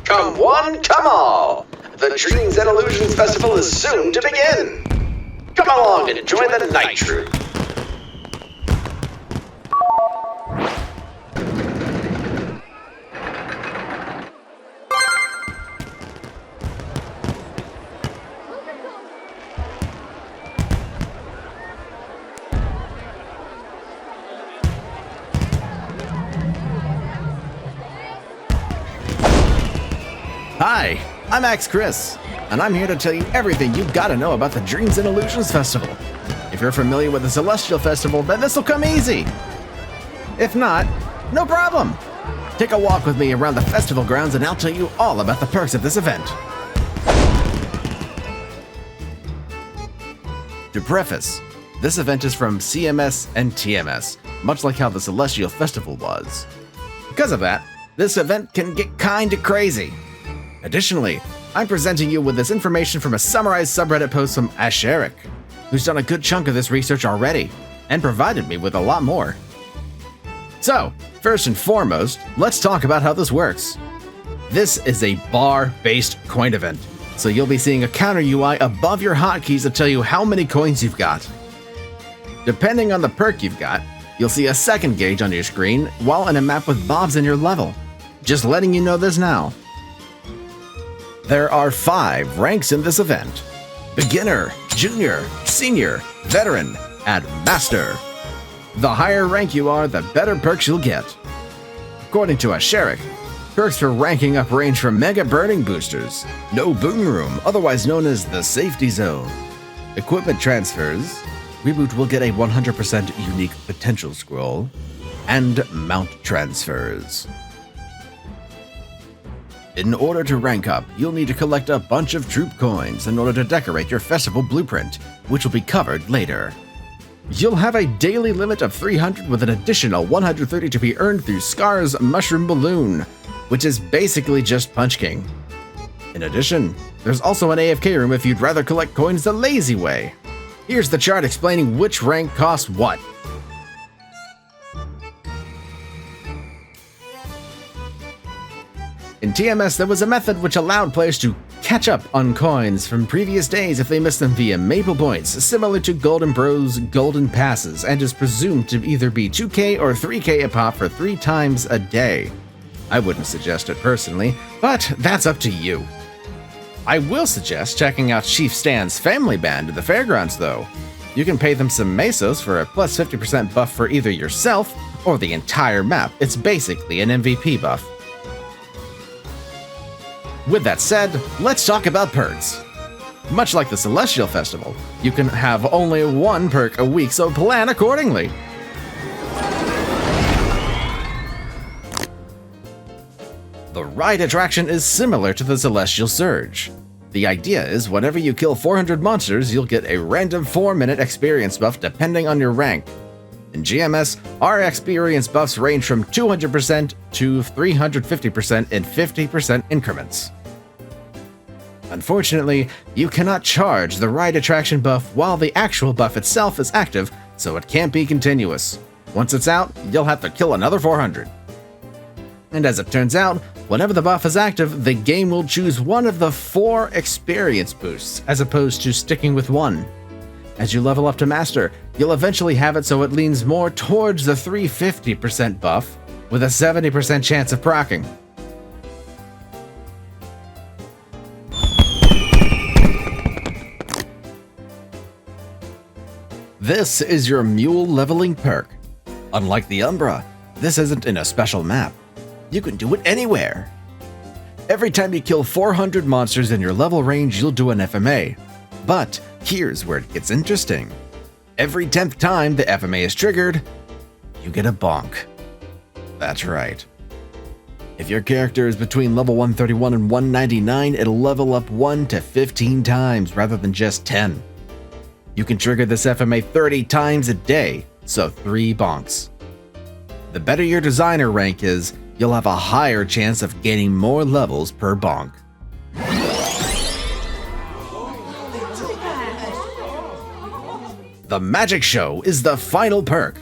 Come one, come all! The Dreams and Illusions Festival is soon to begin! Come along and join the Night Troupe! Hi, I'm Axe Chris, and I'm here to tell you everything you've got to know about the Dreams and Illusions Festival. If you're familiar with the Celestial Festival, then this'll come easy. If not, no problem. Take a walk with me around the festival grounds and I'll tell you all about the perks of this event. To preface, this event is from CMS and TMS, much like how the Celestial Festival was. Because of that, this event can get kinda crazy. Additionally, I'm presenting you with this information from a summarized subreddit post from Asheric, who's done a good chunk of this research already, and provided me with a lot more. So, first and foremost, let's talk about how this works. This is a bar-based coin event, so you'll be seeing a counter UI above your hotkeys to tell you how many coins you've got. Depending on the perk you've got, you'll see a second gauge on your screen while in a map with mobs in your level. Just letting you know this now. There are 5 ranks in this event: Beginner, Junior, Senior, Veteran, and Master. The higher rank you are, the better perks you'll get. According to Asheric, perks for ranking up range from Mega Burning Boosters, No Boom Room, otherwise known as the Safety Zone, Equipment Transfers, Reboot will get a 100% unique potential scroll, and Mount Transfers. In order to rank up, you'll need to collect a bunch of troop coins in order to decorate your festival blueprint, which will be covered later. You'll have a daily limit of 300 with an additional 130 to be earned through Scar's Mushroom Balloon, which is basically just Punch King. In addition, there's also an AFK room if you'd rather collect coins the lazy way. Here's the chart explaining which rank costs what. In TMS, there was a method which allowed players to catch up on coins from previous days if they missed them via Maple Points, similar to Golden Bros' Golden Passes, and is presumed to either be 2k or 3k a pop for 3 times a day. I wouldn't suggest it personally, but that's up to you. I will suggest checking out Chief Stan's family band at the fairgrounds though. You can pay them some mesos for a plus 50% buff for either yourself or the entire map. It's basically an MVP buff. With that said, let's talk about perks. Much like the Celestial Festival, you can have only 1 perk a week, so plan accordingly. The ride attraction is similar to the Celestial Surge. The idea is whenever you kill 400 monsters, you'll get a random 4-minute experience buff depending on your rank. In GMS, our experience buffs range from 200% to 350% in 50% increments. Unfortunately, you cannot charge the ride attraction buff while the actual buff itself is active, so it can't be continuous. Once it's out, you'll have to kill another 400. And as it turns out, whenever the buff is active, the game will choose one of the 4 experience boosts, as opposed to sticking with 1. As you level up to Master, you'll eventually have it so it leans more towards the 350% buff, with a 70% chance of proccing. This is your Mule leveling perk. Unlike the Umbra, this isn't in a special map. You can do it anywhere. Every time you kill 400 monsters in your level range, you'll do an FMA. But here's where it gets interesting. Every 10th time the FMA is triggered, you get a bonk. That's right. If your character is between level 131 and 199, it'll level up 1 to 15 times rather than just 10. You can trigger this FMA 30 times a day, so 3 bonks. The better your designer rank is, you'll have a higher chance of gaining more levels per bonk. The Magic Show is the final perk.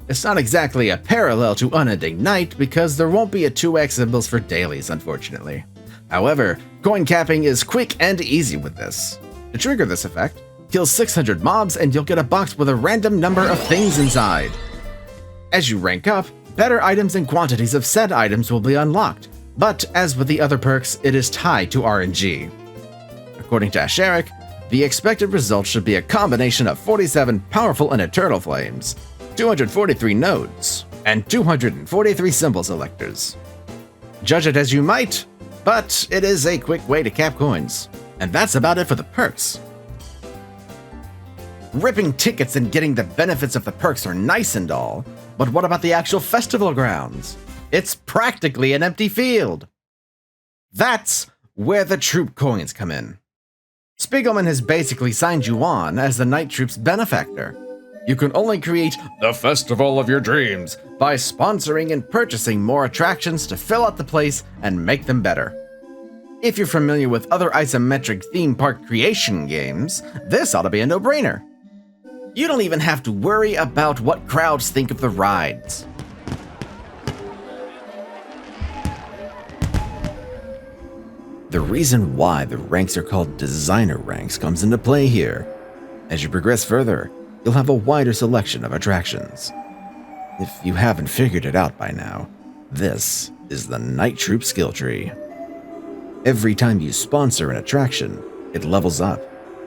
It's not exactly a parallel to Unending Night because there won't be a 2x symbols for dailies, unfortunately. However, coin capping is quick and easy with this. To trigger this effect, kill 600 mobs and you'll get a box with a random number of things inside. As you rank up, better items and quantities of said items will be unlocked, but as with the other perks, it is tied to RNG. According to Asheric, the expected result should be a combination of 47 powerful and eternal flames, 243 nodes, and 243 symbol selectors. Judge it as you might, but it is a quick way to cap coins. And that's about it for the perks. Ripping tickets and getting the benefits of the perks are nice and all, but what about the actual festival grounds? It's practically an empty field. That's where the Troupe coins come in. Spiegelman has basically signed you on as the Night Troupe's benefactor. You can only create the festival of your dreams by sponsoring and purchasing more attractions to fill out the place and make them better. If you're familiar with other isometric theme park creation games, this ought to be a no-brainer. You don't even have to worry about what crowds think of the rides. The reason why the ranks are called designer ranks comes into play here. As you progress further, you'll have a wider selection of attractions. If you haven't figured it out by now, this is the Night Troupe skill tree. Every time you sponsor an attraction, it levels up,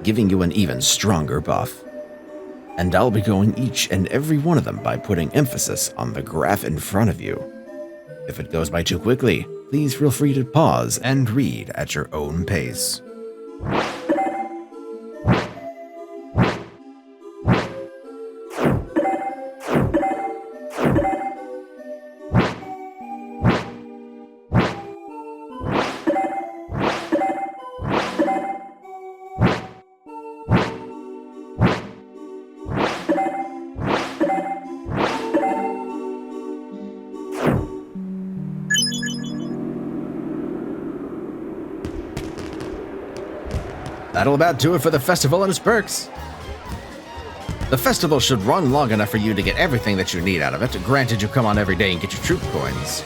giving you an even stronger buff. And I'll be going each and every one of them by putting emphasis on the graph in front of you. If it goes by too quickly, please feel free to pause and read at your own pace. That'll about do it for the festival and its perks. The festival should run long enough for you to get everything that you need out of it, granted you come on every day and get your Troupe coins.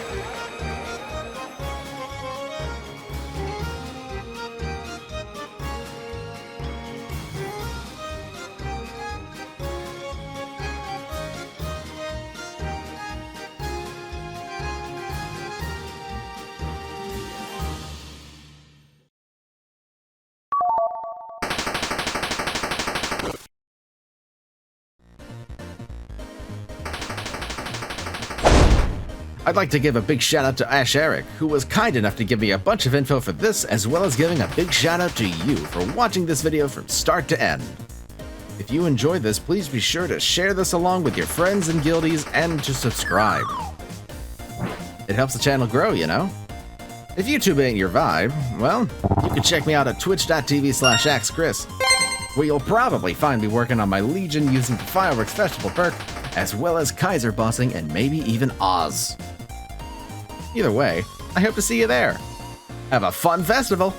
I'd like to give a big shout out to Asheric, who was kind enough to give me a bunch of info for this, as well as giving a big shout out to you for watching this video from start to end. If you enjoyed this, please be sure to share this along with your friends and guildies and to subscribe. It helps the channel grow, you know? If YouTube ain't your vibe, well, you can check me out at twitch.tv/AxeChris, where you'll probably find me working on my Legion using the Fireworks Festival perk, as well as Kaiser bossing and maybe even Oz. Either way, I hope to see you there. Have a fun festival!